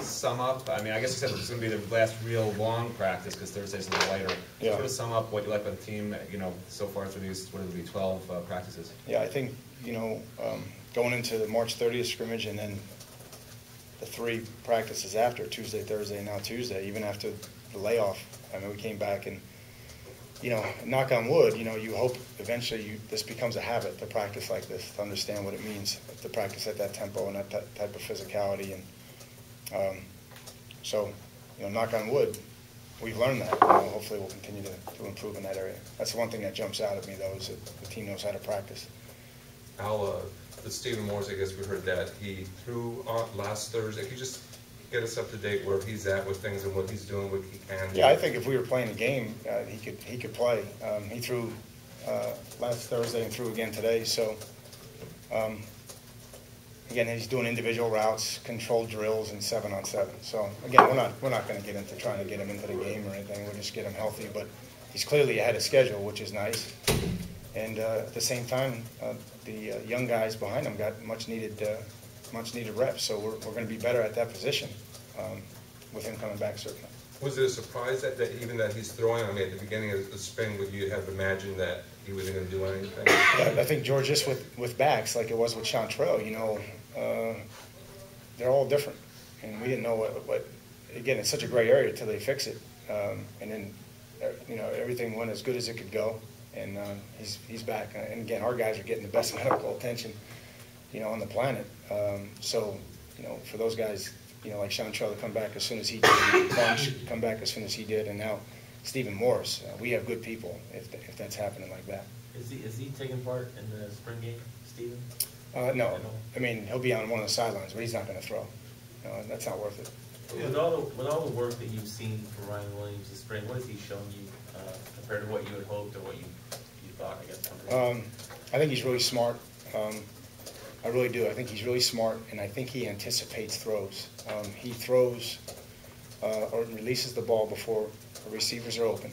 Sum up, I mean, I guess you said it's going to be the last real long practice because Thursday's a little lighter. Yeah. Sort of sum up what you like about the team, so far through these, what would it be, 12 practices? Yeah, I think, going into the March 30th scrimmage and then the 3 practices after, Tuesday, Thursday, and now Tuesday, even after the layoff, I mean, we came back and, knock on wood, you hope eventually this becomes a habit to practice like this, to understand what it means to practice at that tempo and that type of physicality. And so, knock on wood, we've learned that. Hopefully we'll continue to improve in that area. That's the one thing that jumps out at me, though, is that the team knows how to practice. Al, with Stephen Morris, I guess we heard that he threw last Thursday. Can you just get us up to date where he's at with things and what he's doing, what he can do? Yeah, I think if we were playing a game, he could play. He threw last Thursday and threw again today. So, again, he's doing individual routes, controlled drills, and 7-on-7. So, again, we're not going to get into trying to get him into the game or anything. We'll just get him healthy. But he's clearly ahead of schedule, which is nice. And at the same time, the young guys behind him got much needed reps. So we're going to be better at that position with him coming back, certainly. Was it a surprise that even that he's throwing? I mean, at the beginning of the spring, would you have imagined that he wasn't going to do anything? I think George, just with backs, like it was with Chantrell, they're all different. And we didn't know what again, it's such a gray area until they fix it. And then, everything went as good as it could go. And he's back. And again, our guys are getting the best medical attention, on the planet. So, for those guys, like Chantrell to come back as soon as he did, Bunch come back as soon as he did, and now Stephen Morris. We have good people if that's happening like that. Is he taking part in the spring game, Stephen? No. I mean, he'll be on one of the sidelines, but he's not going to throw. That's not worth it. With all the work that you've seen from Ryan Williams this spring, what has he shown you compared to what you had hoped or what you thought, I guess? I think he's really smart. I really do. I think he's really smart, and I think he anticipates throws. He throws or releases the ball before the receivers are open,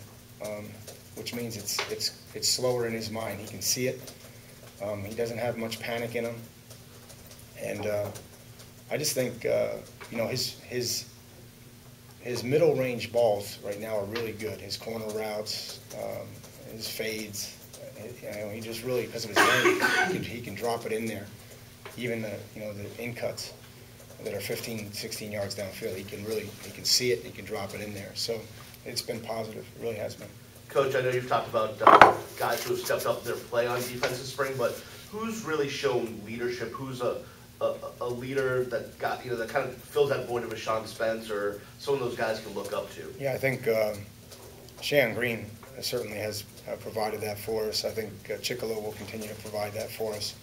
which means it's slower in his mind. He can see it. He doesn't have much panic in him, and I just think his middle range balls right now are really good. His corner routes, his fades. He just really, because of his length, he can drop it in there. Even the in cuts that are 15, 16 yards downfield, he can see it. He can drop it in there. So it's been positive. It really has been. Coach, I know you've talked about guys who have stepped up their play on defense this spring, but who's really shown leadership? Who's a leader that got that kind of fills that void of a Sean Spence or some of those guys can look up to? Yeah, I think Shan Green certainly has provided that for us. I think Chickalo will continue to provide that for us.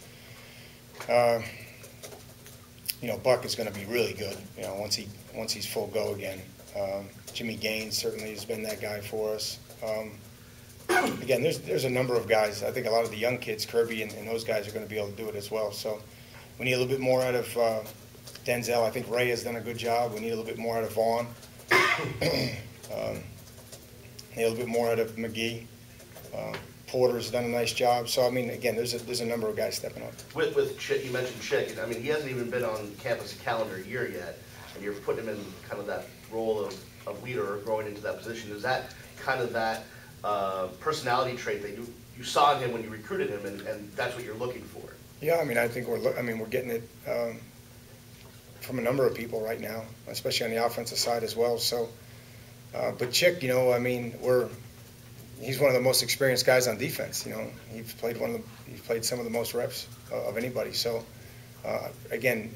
Buck is going to be really good. Once he's full go again. Jimmy Gaines certainly has been that guy for us. Again, there's a number of guys. I think a lot of the young kids, Kirby and those guys, are going to be able to do it as well. So we need a little bit more out of Denzel. I think Ray has done a good job. We need a little bit more out of Vaughn. Need a little bit more out of McGee. Porter's done a nice job. So, I mean, again, there's a number of guys stepping up. With Chick, you mentioned Chick. I mean, he hasn't even been on campus a calendar year yet, and you're putting him in kind of that role of leader or growing into that position. Is that kind of that personality trait that you saw in him when you recruited him, and that's what you're looking for? Yeah, I mean, I think we're getting it from a number of people right now, especially on the offensive side as well. So, but Chick, I mean, he's one of the most experienced guys on defense. He's played some of the most reps of anybody. So, again,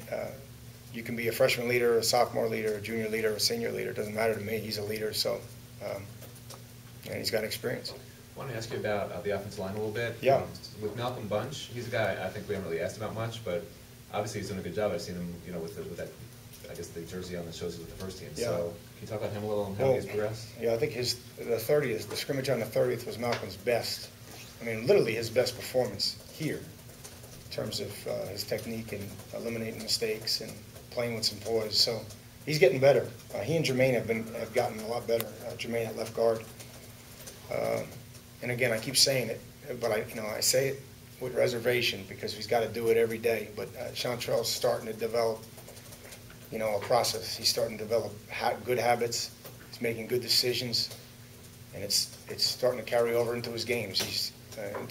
you can be a freshman leader, a sophomore leader, a junior leader, a senior leader. It doesn't matter to me. He's a leader. So, and he's got experience. I want to ask you about the offensive line a little bit. Yeah. With Malcolm Bunch, he's a guy I think we haven't really asked about much, but obviously he's doing a good job. I've seen him, with that, I guess the jersey on that shows he's with the first team. Yeah. So can you talk about him a little and how he's progressed? Yeah, I think the scrimmage on the 30th was Malcolm's best. I mean, literally his best performance here in terms of his technique and eliminating mistakes and playing with some poise. So he's getting better. He and Jermaine have gotten a lot better. Jermaine at left guard. And again, I keep saying it, but I say it with reservation because he's got to do it every day. But Chantrell's starting to develop a process. He's starting to develop good habits. He's making good decisions, and it's starting to carry over into his games. He's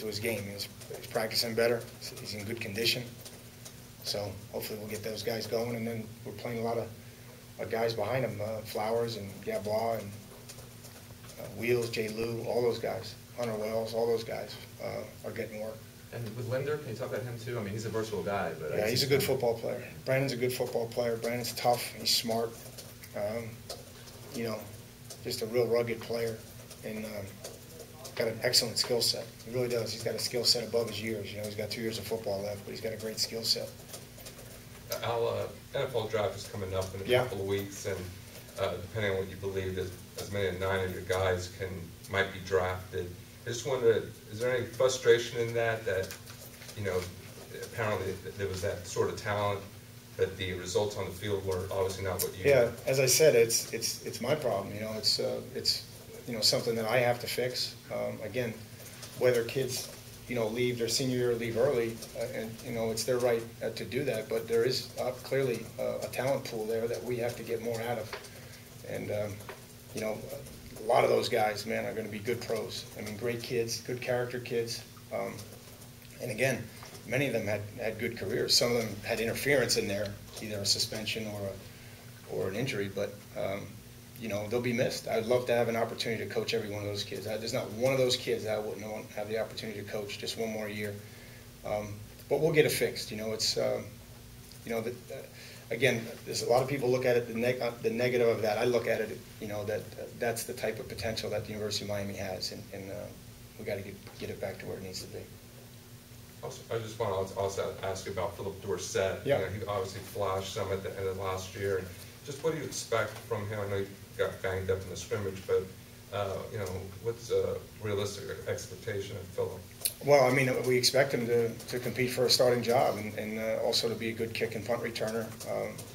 he's practicing better. He's in good condition. So hopefully we'll get those guys going, and then we're playing a lot of guys behind him, Flowers and Gabois and Wheels, Jay Lou, all those guys, Hunter Wells, all those guys are getting work. And with Linder, can you talk about him too? I mean, he's a versatile guy, but yeah, he's a good football player. Brandon's a good football player. Brandon's tough. He's smart. Just a real rugged player, and got an excellent skill set. He really does. He's got a skill set above his years. He's got 2 years of football left, but he's got a great skill set. Al, NFL draft is coming up in a couple of weeks, and depending on what you believe, as many as 9 of your guys might be drafted. I just wondered, is there any frustration in that apparently there was that sort of talent, but the results on the field were obviously not what you... Yeah, as I said, it's my problem. It's something that I have to fix. Again, whether kids leave their senior year or leave early, and it's their right to do that, but there is clearly a talent pool there that we have to get more out of. And a lot of those guys, man, are going to be good pros. I mean, great kids, good character kids. And again, many of them had good careers. Some of them had interference in there, either a suspension or an injury, but they'll be missed. I'd love to have an opportunity to coach every one of those kids. There's not one of those kids that I wouldn't want to have the opportunity to coach just one more year. But we'll get it fixed. Again, there's a lot of people look at it, the negative of that. I look at it, that's the type of potential that the University of Miami has, and we got to get it back to where it needs to be. Also, I just want to also ask you about Philip Dorsett. Yeah. He obviously flashed some at the end of last year. And just what do you expect from him? I know he got banged up in the scrimmage, but what's a realistic expectation of Philip? Well, I mean, we expect him to compete for a starting job and also to be a good kick and punt returner.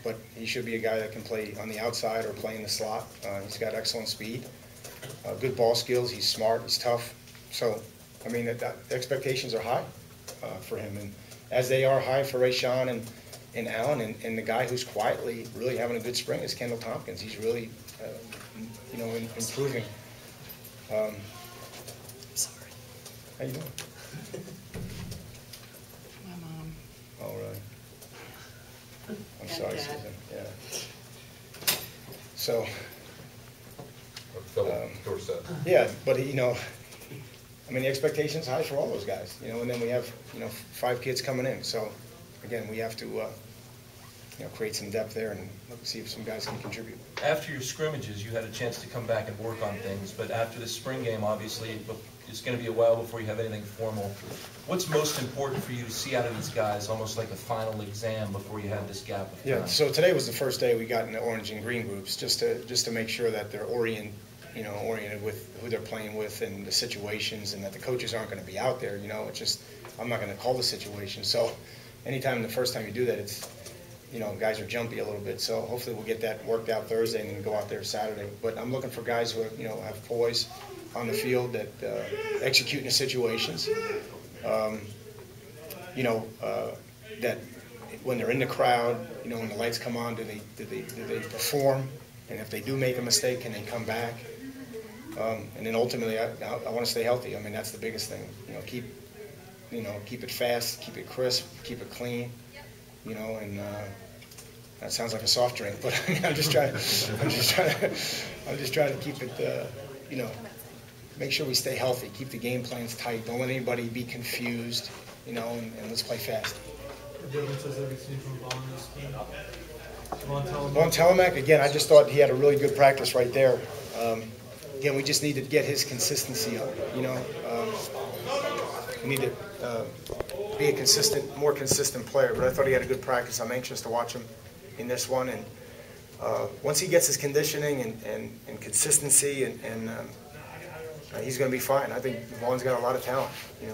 But he should be a guy that can play on the outside or play in the slot. He's got excellent speed, good ball skills. He's smart. He's tough. So, I mean, the expectations are high for him, and as they are high for Rayshawn and Allen, and the guy who's quietly really having a good spring is Kendall Tompkins. He's really, improving. Sorry. How you doing? My mom. Oh, really? I'm sorry, Dad. Susan. Yeah. So, Or Philip Dorsett? yeah, but I mean, the expectation's high for all those guys, and then we have, 5 kids coming in. So, again, we have to, create some depth there and look to see if some guys can contribute. After your scrimmages, you had a chance to come back and work on things, but after the spring game, obviously, it's going to be a while before you have anything formal. What's most important for you to see out of these guys, almost like a final exam before you have this gap of time? Yeah, so today was the first day we got in the orange and green groups, just to make sure that they're oriented with who they're playing with and the situations, and that the coaches aren't going to be out there. It's just, I'm not going to call the situation. So anytime the first time you do that, it's, guys are jumpy a little bit. So hopefully we'll get that worked out Thursday and then go out there Saturday. But I'm looking for guys who have poise on the field, that execute in the situations. That when they're in the crowd, when the lights come on, do they perform? And if they do make a mistake, can they come back? And then ultimately, I want to stay healthy. I mean, that's the biggest thing. Keep it fast, keep it crisp, keep it clean. And that sounds like a soft drink, but I mean, I'm just trying to keep it. Make sure we stay healthy, keep the game plans tight. Don't let anybody be confused. And let's play fast. The differences that we've seen from Vaughn this game. Vaughn Telemack, again, I just thought he had a really good practice right there. Again, we just need to get his consistency up. We need to be a more consistent player. But I thought he had a good practice. I'm anxious to watch him in this one. And once he gets his conditioning and consistency, and he's going to be fine. I think Vaughn's got a lot of talent.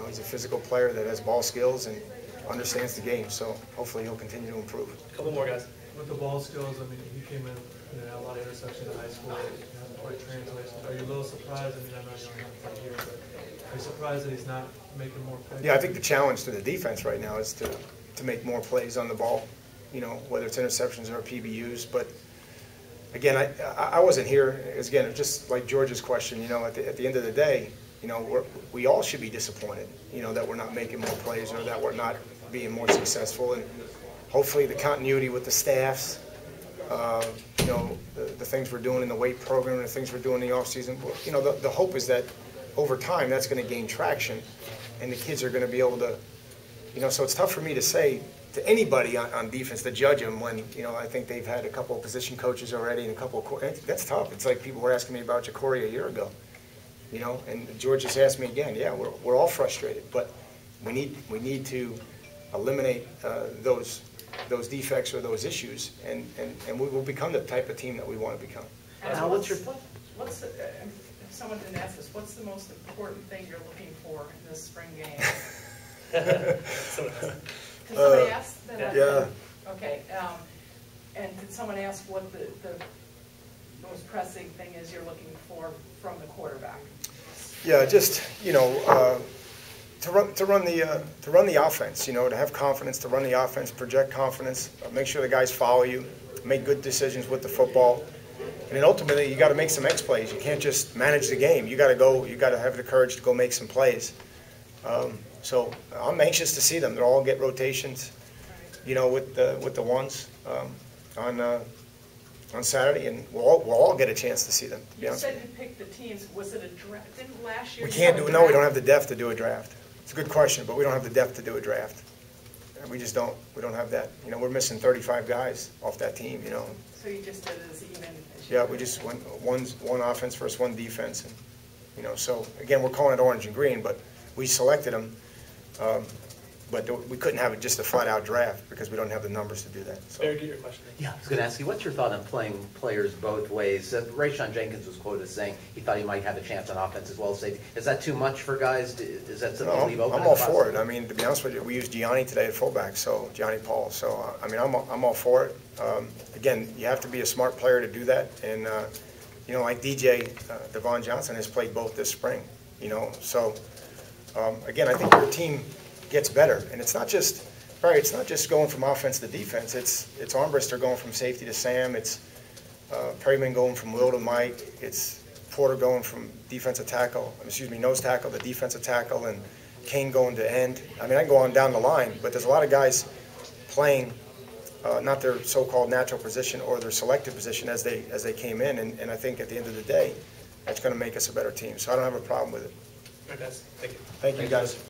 He's a physical player that has ball skills and understands the game. So hopefully he'll continue to improve. A couple more guys. With the ball skills, I mean, he came in had a lot of interceptions in high school. He hasn't quite translated. Are you a little surprised? I mean, I know you don't have to play here, but are you surprised that he's not making more plays? Yeah, I think the challenge to the defense right now is to make more plays on the ball. you know, whether it's interceptions or PBUs. But again, I wasn't here. Again, just like George's question, you know, at the end of the day, you know, we all should be disappointed, you know, that we're not making more plays or that we're not being more successful. And hopefully the continuity with the staffs, you know, the things we're doing in the weight program, the things we're doing in the offseason, you know, the hope is that over time that's going to gain traction and the kids are going to be able to, you know, so it's tough for me to say to anybody on defense to judge them when, you know, I think they've had a couple of position coaches already and a couple of, that's tough. It's like people were asking me about Jacory a year ago, you know, and George just asked me again. Yeah, we're all frustrated, but we need to eliminate those defects or those issues, and we will become the type of team that we want to become. Now, if someone didn't ask this, what's the most important thing you're looking for in this spring game? Did somebody ask that? Yeah. Okay, and did someone ask what the most pressing thing is you're looking for from the quarterback? Yeah, just, you know, to run the offense, you know, to have confidence, to run the offense, project confidence, make sure the guys follow you, make good decisions with the football, and then ultimately you got to make some X plays. You can't just manage the game. You got to go. You got to have the courage to go make some plays. So I'm anxious to see them. They'll all get rotations, you know, with the ones on Saturday, and we'll all get a chance to see them. To be honest with you. You said you picked the teams. Was it a draft? Didn't last year? We can't do. No, we don't have the depth to do a draft. It's a good question, but we don't have the depth to do a draft. We just don't. We don't have that. You know, we're missing 35 guys off that team. You know. So you just did it as even. Yeah, we just went one offense versus one defense, and you know. So again, we're calling it orange and green, but we selected them. But we couldn't have it just a flat-out draft because we don't have the numbers to do that. So. Barry, get your question. Yeah, I was going to ask you, what's your thought on playing players both ways? Rayshon Jenkins was quoted as saying he thought he might have a chance on offense as well as safety. Is that too much for guys? Is that something to leave open? I'm all for it. I mean, to be honest with you, we used Gianni today at fullback, so Gianni Paul. So I mean, I'm all for it. Again, you have to be a smart player to do that, and you know, like DJ Devon Johnson has played both this spring. You know, so again, I think your team gets better, and it's not just Barry. It's not just going from offense to defense. It's Armbrister going from safety to Sam. It's Perryman going from Will to Mike. It's Porter going from defensive tackle, nose tackle to defensive tackle, and Kane going to end. I mean, I can go on down the line, but there's a lot of guys playing not their so-called natural position or their selected position as they came in, and I think at the end of the day, that's going to make us a better team. So I don't have a problem with it. All right, guys. Thank you. Thank you, guys.